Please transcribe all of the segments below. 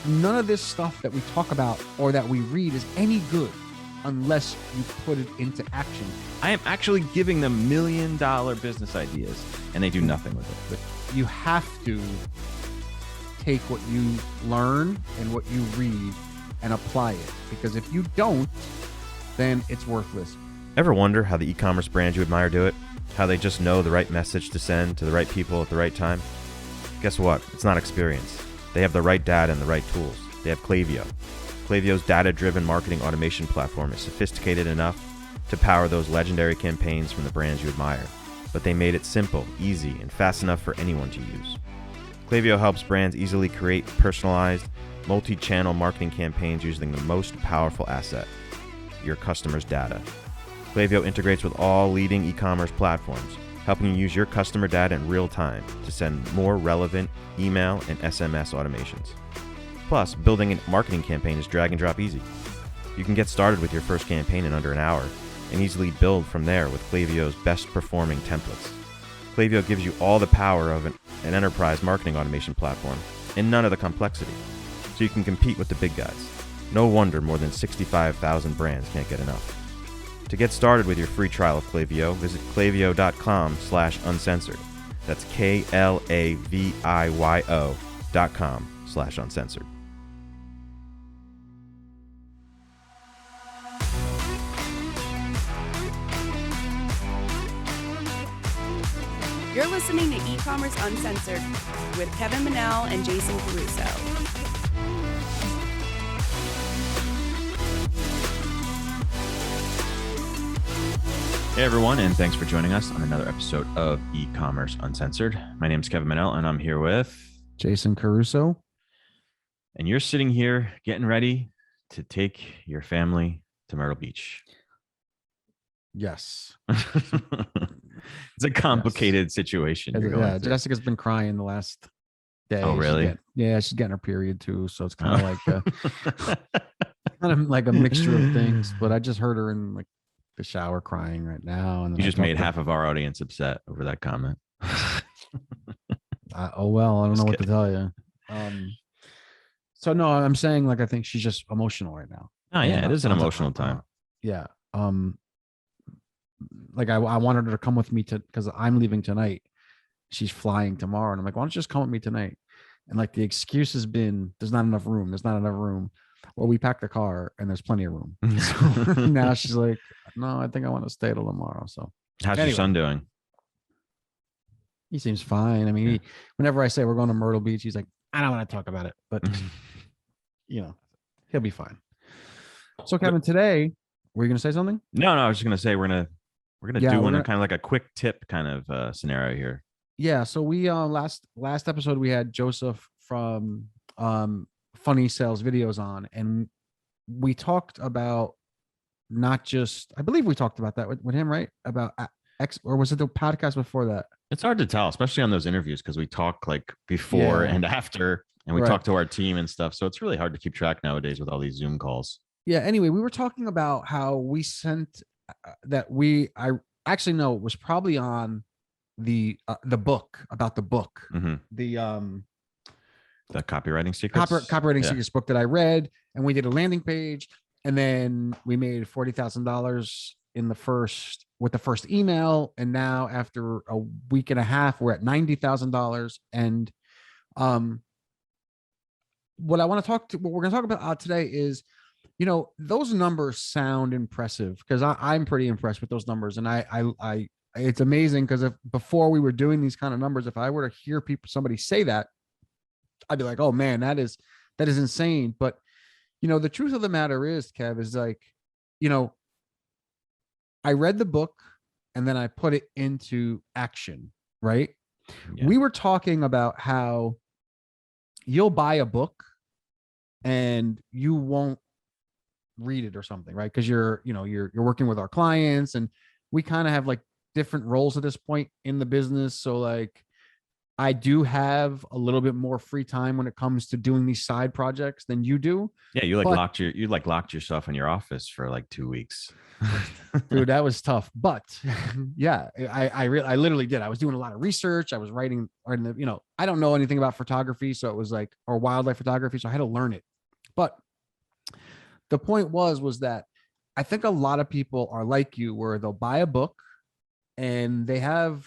none of this stuff that we talk about or that we read is any good unless you put it into action. I am actually giving them $1 million business ideas, and they do nothing with it. But you have to take what you learn and what you read and apply it, because if you don't, then it's worthless. Ever wonder how the e-commerce brands you admire do it? How they just know the right message to send to the right people at the right time? Guess what? It's not experience. They have the right data and the right tools. They have Klaviyo. Klaviyo's data-driven marketing automation platform is sophisticated enough to power those legendary campaigns from the brands you admire, but they made it simple, easy, and fast enough for anyone to use. Klaviyo helps brands easily create personalized, multi-channel marketing campaigns using the most powerful asset, your customers' data. Klaviyo integrates with all leading e-commerce platforms, helping you use your customer data in real time to send more relevant email and SMS automations. Plus, building a marketing campaign is drag and drop easy. You can get started with your first campaign in under an hour and easily build from there with Klaviyo's best performing templates. Klaviyo gives you all the power of an enterprise marketing automation platform and none of the complexity, so you can compete with the big guys. No wonder more than 65,000 brands can't get enough. To get started with your free trial of Klaviyo, visit klaviyo.com/uncensored. That's KLAVIYO.com/uncensored. You're listening to E-Commerce Uncensored with Kevin Manel and Jason Caruso. Hey everyone, and thanks for joining us on another episode of E-Commerce Uncensored. My name is Kevin Manel, and I'm here with Jason Caruso. And you're sitting here getting ready to take your family to Myrtle Beach. Yes. It's a complicated situation. Yeah, Jessica's been crying the last day. Oh, really? She's getting her period too, so it's kind of like a mixture of things. But I just heard her in like the shower crying right now, and you just made half of our audience upset over that comment. Oh well, I don't know what to tell you. So no, I'm saying like I think she's just emotional right now. Oh yeah, it is an emotional time. Yeah. Like I wanted her to come with me because I'm leaving tonight. She's flying tomorrow, and I'm like, why don't you just come with me tonight? And like the excuse has been, there's not enough room. Well, we packed the car and there's plenty of room. So now she's like, no, I think I want to stay till tomorrow. So how's your son doing? He seems fine. I mean, whenever I say we're going to Myrtle Beach, he's like, I don't want to talk about it, but he'll be fine. So Kevin, today, were you going to say something? No, I was just going to say we're going to do one kind of like a quick tip kind of scenario here. Yeah. So we last episode we had Joseph from Funny Sales Videos on, and we talked about not just, I believe we talked about that with him, right? About or was it the podcast before that? It's hard to tell, especially on those interviews, because we talk like before and after, and we talk to our team and stuff. So it's really hard to keep track nowadays with all these Zoom calls. Yeah. Anyway, we were talking about how we sent it was probably on the book, about the book, the copywriting secrets, copywriting secrets book that I read, and we did a landing page, and then we made $40,000 with the first email, and now after a week and a half, we're at $90,000. And what we're going to talk about today is, those numbers sound impressive, because I'm pretty impressed with those numbers, and I it's amazing, because before we were doing these kind of numbers, if I were to hear somebody say that, I'd be like, oh man, that is insane. But the truth of the matter is, Kev, is like, I read the book and then I put it into action, right? Yeah. We were talking about how you'll buy a book and you won't read it or something, right? Because you're working with our clients, and we kind of have like different roles at this point in the business. So like, I do have a little bit more free time when it comes to doing these side projects than you do. Yeah, But you locked yourself in your office for like 2 weeks. dude, that was tough. But yeah, I literally did. I was doing a lot of research. I was writing, I don't know anything about photography, so it was like, or wildlife photography, so I had to learn it. But the point was that I think a lot of people are like you, where they'll buy a book and they have,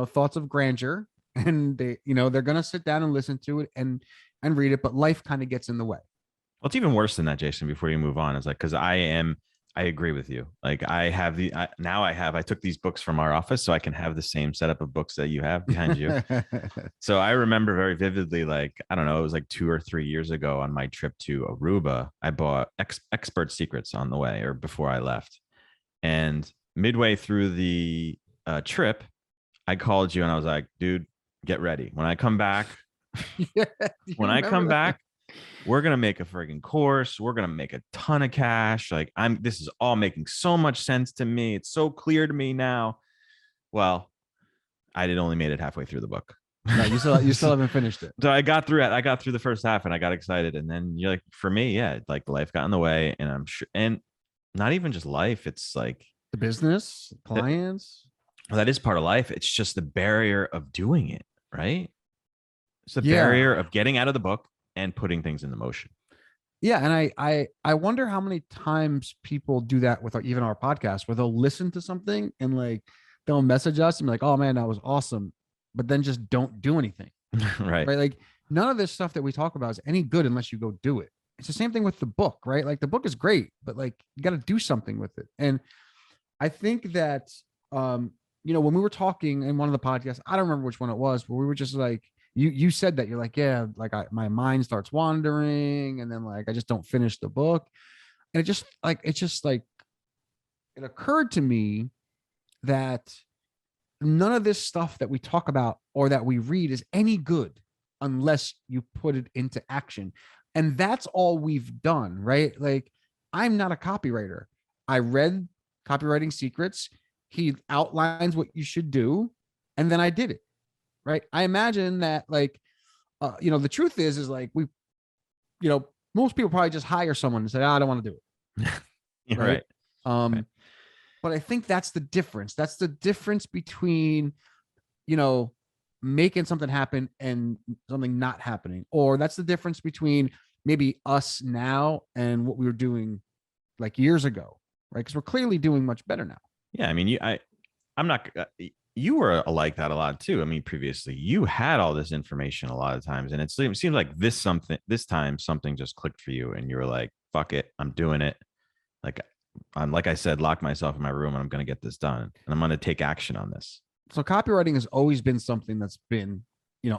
thoughts of grandeur, and they're gonna sit down and listen to it and read it, but life kind of gets in the way. Well, it's even worse than that, Jason. Before you move on, is like, because I agree with you. Like I took these books from our office so I can have the same setup of books that you have behind you. So I remember very vividly, like, I don't know, it was like 2 or 3 years ago on my trip to Aruba, I bought Expert Secrets on the way or before I left. And midway through the trip, I called you and I was like, dude, get ready. When I come back, Yeah, when I come back, we're gonna make a friggin' course. We're gonna make a ton of cash. Like this is all making so much sense to me. It's so clear to me now. Well, I did only made it halfway through the book. No, you still haven't finished it. So I got through it. I got through the first half and I got excited. And then you're like, for me, yeah, like life got in the way. And I'm sure, and not even just life. It's like The business, clients. that is part of life. It's just the barrier of doing it, right? It's the Yeah. barrier of getting out of the book and putting things into motion. Yeah, and I wonder how many times people do that with even our podcast, where they'll listen to something and like they'll message us and be like, "Oh man, that was awesome," but then just don't do anything. Right. Right? Like none of this stuff that we talk about is any good unless you go do it. It's the same thing with the book, right? Like the book is great, but like you got to do something with it. And I think that when we were talking in one of the podcasts, I don't remember which one it was, but we were just like, you said that you're like, yeah, like my mind starts wandering, and then like I just don't finish the book. And it occurred to me that none of this stuff that we talk about or that we read is any good unless you put it into action. And that's all we've done, right? Like, I'm not a copywriter. I read Copywriting Secrets. He outlines what you should do, and then I did it, right? I imagine that, like, the truth is like most people probably just hire someone and say, I don't want to do it. Yeah, right. Right. But I think that's the difference. That's the difference between, making something happen and something not happening. Or that's the difference between maybe us now and what we were doing like years ago, right? Because we're clearly doing much better now. Yeah. I mean, I'm not, you were like that a lot too. I mean, previously you had all this information a lot of times, and it seems like this time something just clicked for you and you were like, fuck it, I'm doing it. Like I said, lock myself in my room and I'm going to get this done. And I'm going to take action on this. So copywriting has always been something that's been,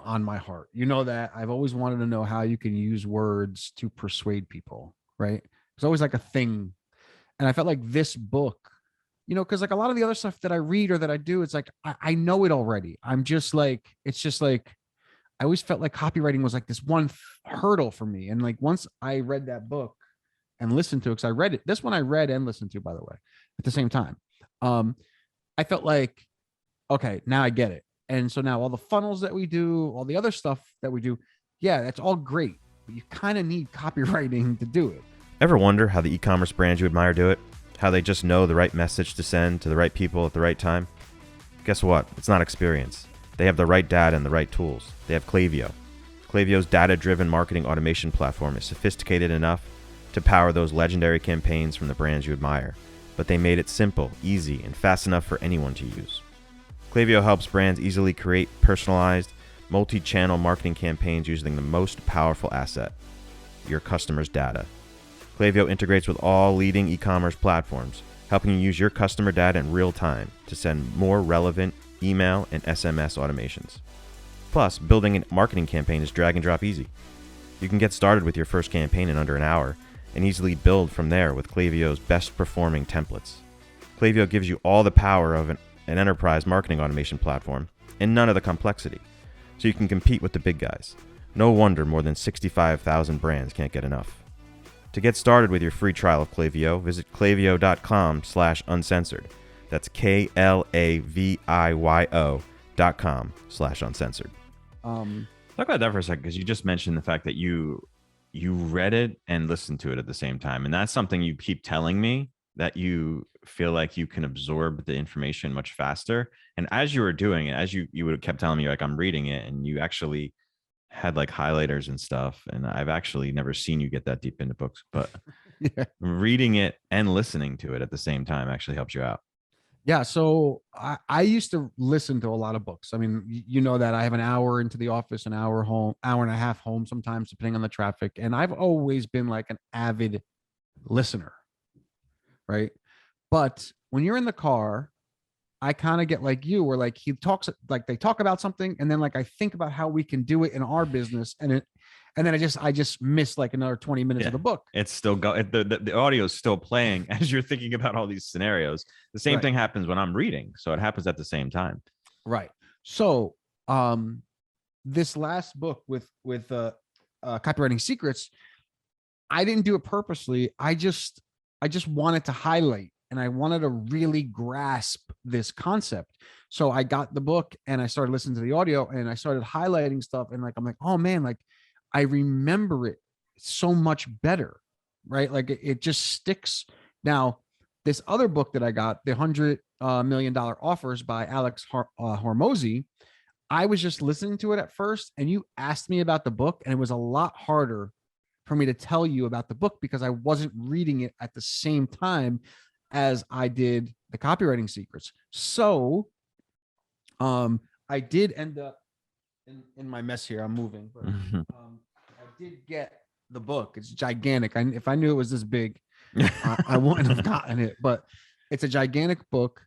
on my heart. That I've always wanted to know how you can use words to persuade people, right? It's always like a thing. And I felt like this book, because like a lot of the other stuff that I read or that I do, it's like, I know it already. It's just like, I always felt like copywriting was like this one hurdle for me. And like, once I read that book and listened to it, because I read it, this one I read and listened to, by the way, at the same time. I felt like, okay, now I get it. And so now all the funnels that we do, all the other stuff that we do, yeah, that's all great, but you kind of need copywriting to do it. Ever wonder how the e-commerce brands you admire do it? How they just know the right message to send to the right people at the right time? Guess what? It's not experience. They have the right data and the right tools. They have Klaviyo. Klaviyo's data-driven marketing automation platform is sophisticated enough to power those legendary campaigns from the brands you admire, but they made it simple, easy, and fast enough for anyone to use. Klaviyo helps brands easily create personalized, multi-channel marketing campaigns using the most powerful asset, your customers' data. Klaviyo integrates with all leading e-commerce platforms, helping you use your customer data in real time to send more relevant email and SMS automations. Plus, building a marketing campaign is drag and drop easy. You can get started with your first campaign in under an hour and easily build from there with Klaviyo's best performing templates. Klaviyo gives you all the power of an enterprise marketing automation platform and none of the complexity, so you can compete with the big guys. No wonder more than 65,000 brands can't get enough. To get started with your free trial of Klaviyo, visit klaviyo.com/uncensored. That's KLAVIYO.com/uncensored. Talk about that for a second, because you just mentioned the fact that you read it and listened to it at the same time, and that's something you keep telling me, that you feel like you can absorb the information much faster. And as you were doing it, as you would have kept telling me, like, I'm reading it, and you actually had like highlighters and stuff. And I've actually never seen you get that deep into books, but Yeah. reading it and listening to it at the same time actually helps you out. Yeah, so I used to listen to a lot of books. I mean, you know that I have an hour into the office, an hour home, hour and a half home sometimes, depending on the traffic. And I've always been like an avid listener, right? But when you're in the car, I kind of get like you, where like he talks, like they talk about something, and then like I think about how we can do it in our business, and then I just miss like another 20 minutes of Yeah. the book. It's still the audio is still playing as you're thinking about all these scenarios. The same Right. thing happens when I'm reading. So it happens at the same time. Right. So, this last book with copywriting secrets, I didn't do it purposely. I just wanted to highlight and I wanted to really grasp this concept. So I got the book and I started listening to the audio and I started highlighting stuff, and like I'm like, oh man, like I remember it so much better, right? Like it just sticks. Now, this other book that I got, the $100 million offers by Alex Hormozy, I was just listening to it at first, and you asked me about the book, and it was a lot harder for me to tell you about the book because I wasn't reading it at the same time as I did the copywriting secrets. So, I did end up in my mess here. I'm moving, but I did get the book. It's gigantic. If I knew it was this big, I wouldn't have gotten it. But it's a gigantic book,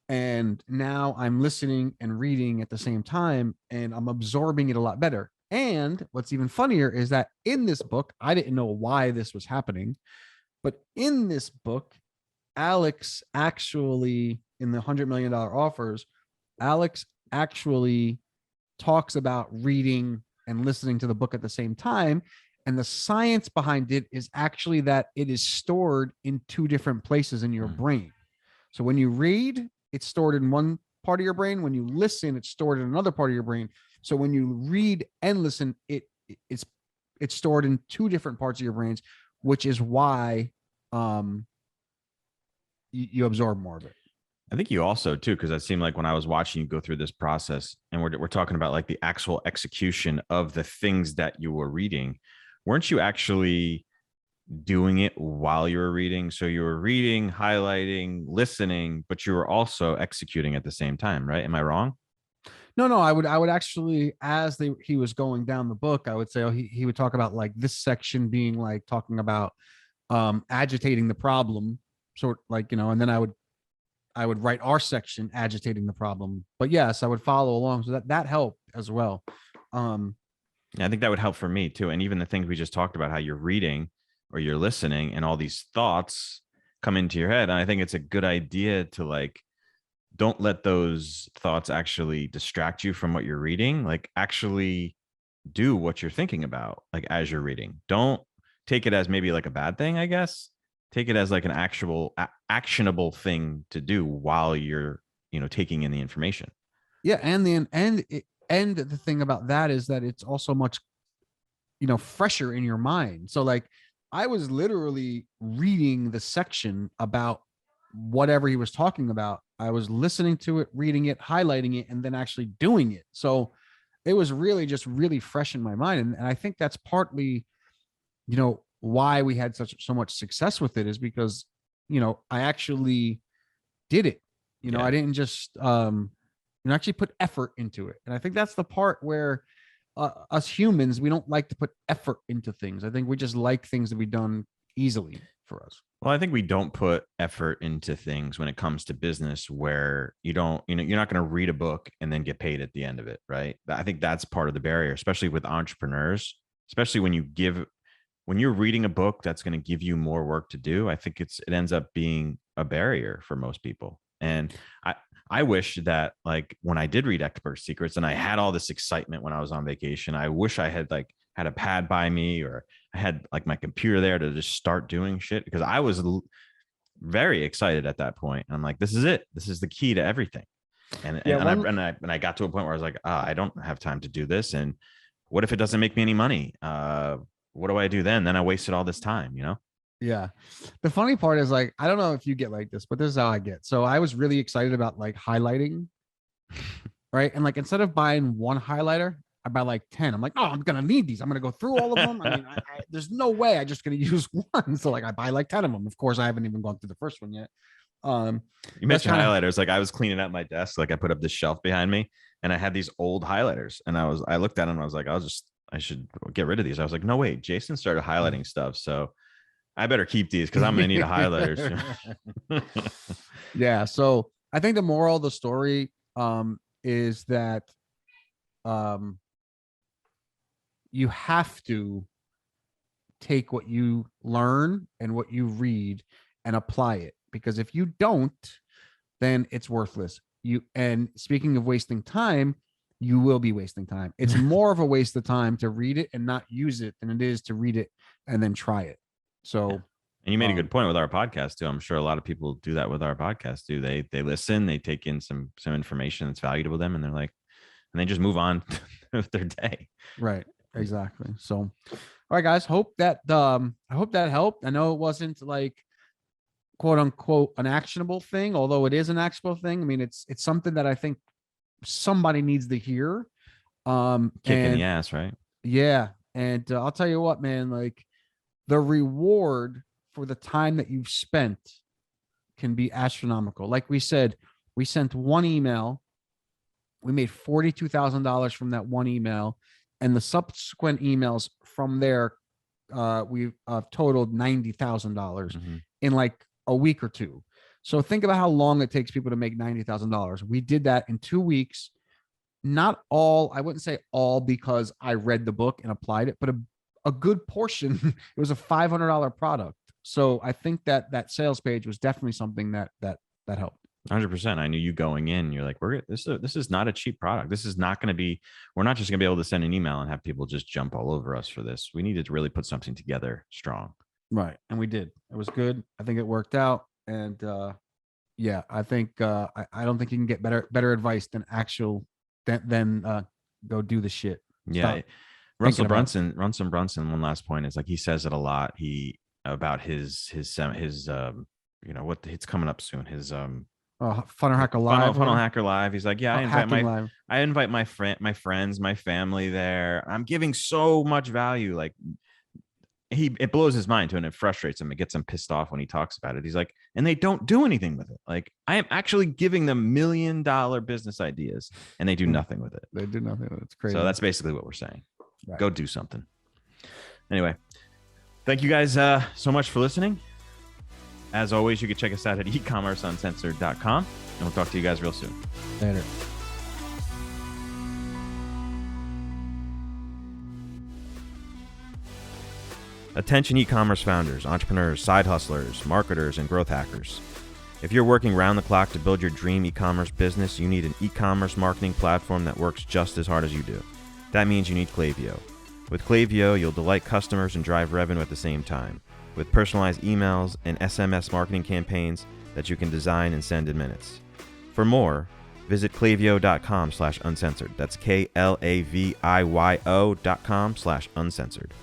and now I'm listening and reading at the same time, and I'm absorbing it a lot better. And what's even funnier is that in this book, I didn't know why this was happening, but in this book, Alex actually, in the $100 million offers, Alex actually talks about reading and listening to the book at the same time. And the science behind it is actually that it is stored in two different places in your brain. So when you read, it's stored in one part of your brain. When you listen, it's stored in another part of your brain. So when you read and listen, it's stored in two different parts of your brains, which is why you absorb more of it. I think you also too, because it seemed like when I was watching you go through this process, and we're talking about like the actual execution of the things that you were reading, weren't you actually doing it while you were reading? So you were reading, highlighting, listening, but you were also executing at the same time, right? Am I wrong? No, I would actually, as he was going down the book, I would say, oh, he would talk about like this section being like talking about agitating the problem, sort like, and then I would write our section agitating the problem. But yes, I would follow along. So that helped as well. Yeah, I think that would help for me too. And even the things we just talked about, how you're reading or you're listening and all these thoughts come into your head. And I think it's a good idea to like, don't let those thoughts actually distract you from what you're reading. Like actually do what you're thinking about, like as you're reading. Don't take it as maybe like a bad thing, I guess. Take it as like an actual actionable thing to do while you're, taking in the information. Yeah, and the thing about that is that it's also much, fresher in your mind. So like I was literally reading the section about whatever he was talking about. I was listening to it, reading it, highlighting it, and then actually doing it. So it was really just really fresh in my mind. And I think that's partly, why we had so much success with it, is because, I actually did it. Yeah. I didn't just actually put effort into it. And I think that's the part where us humans, we don't like to put effort into things. I think we just like things to be done easily for us. Well, I think we don't put effort into things when it comes to business where you don't, you're not going to read a book and then get paid at the end of it, right? I think that's part of the barrier, especially with entrepreneurs, especially when you're reading a book that's going to give you more work to do. I think it ends up being a barrier for most people. And I wish that like when I did read Expert Secrets and I had all this excitement when I was on vacation, I wish I had like had a pad by me, or I had like my computer there to just start doing shit, because I was very excited at that point. And I'm like, this is it. This is the key to everything. And Yeah, I got to a point where I was like, I don't have time to do this. And what if it doesn't make me any money? What do I do then? Then I wasted all this time, you know? yeah. The funny part is like, I don't know if you get like this, but this is how I get. So I was really excited about like highlighting, right? And like instead of buying one highlighter, I buy like 10. I'm like, oh, I'm gonna need these. I'm gonna go through all of them. I mean, there's no way I'm just gonna use one. So like I buy like 10 of them. Of course, I haven't even gone through the first one yet. You mentioned highlighters. Like I was cleaning up my desk, like I put up this shelf behind me and I had these old highlighters and I looked at them and I was like, I should get rid of these. I was like, no, wait, Jason started highlighting stuff. So I better keep these because I'm going to need a highlighters. Yeah. So I think the moral of the story is that you have to take what you learn and what you read and apply it, because if you don't, then it's worthless. And speaking of wasting time, you will be wasting time. It's more of a waste of time to read it and not use it than it is to read it and then try it. So yeah. And you made a good point with our podcast too. I'm sure a lot of people do that with our podcast too. They listen, they take in some information that's valuable to them, and they're like, and they just move on with their day. Right. Exactly. So, all right, guys. I hope that helped. I know it wasn't like quote unquote an actionable thing, although it is an actionable thing. I mean, it's something that I think somebody needs to hear. Kick in the ass, right? Yeah. And I'll tell you what, man, like the reward for the time that you've spent can be astronomical. Like we said, we sent one email. We made $42,000 from that one email, and the subsequent emails from there, we totaled $90,000 in like a week or two. So think about how long it takes people to make $90,000. We did that in 2 weeks. Not all, I wouldn't say all because I read the book and applied it, but a good portion. It was a $500 product. So I think that sales page was definitely something that helped. 100%. I knew you going in. You're like, this is not a cheap product. This is not going to be. We're not just going to be able to send an email and have people just jump all over us for this. We needed to really put something together strong. Right, and we did. It was good. I think it worked out. And yeah, I think I don't think you can get better advice than go do the shit. Yeah, Russell Brunson. One last point is like he says it a lot. About his what it's coming up soon. His Funnel Hacker Live. Funnel Hacker Live. He's like, yeah, I invite my friends, my family there. I'm giving so much value. Like it blows his mind too, and it frustrates him. It gets him pissed off when he talks about it. He's like, and they don't do anything with it. Like I am actually giving them $1 million business ideas, and they do nothing with it. They do nothing with it. It's crazy. So that's basically what we're saying. Right. Go do something. Anyway, thank you guys so much for listening. As always, you can check us out at ecommerceuncensored.com, and we'll talk to you guys real soon. Later. Attention e-commerce founders, entrepreneurs, side hustlers, marketers, and growth hackers. If you're working round the clock to build your dream e-commerce business, you need an e-commerce marketing platform that works just as hard as you do. That means you need Klaviyo. With Klaviyo, you'll delight customers and drive revenue at the same time, with personalized emails and SMS marketing campaigns that you can design and send in minutes. For more, visit klaviyo.com/uncensored. That's KLAVIYO.com/uncensored.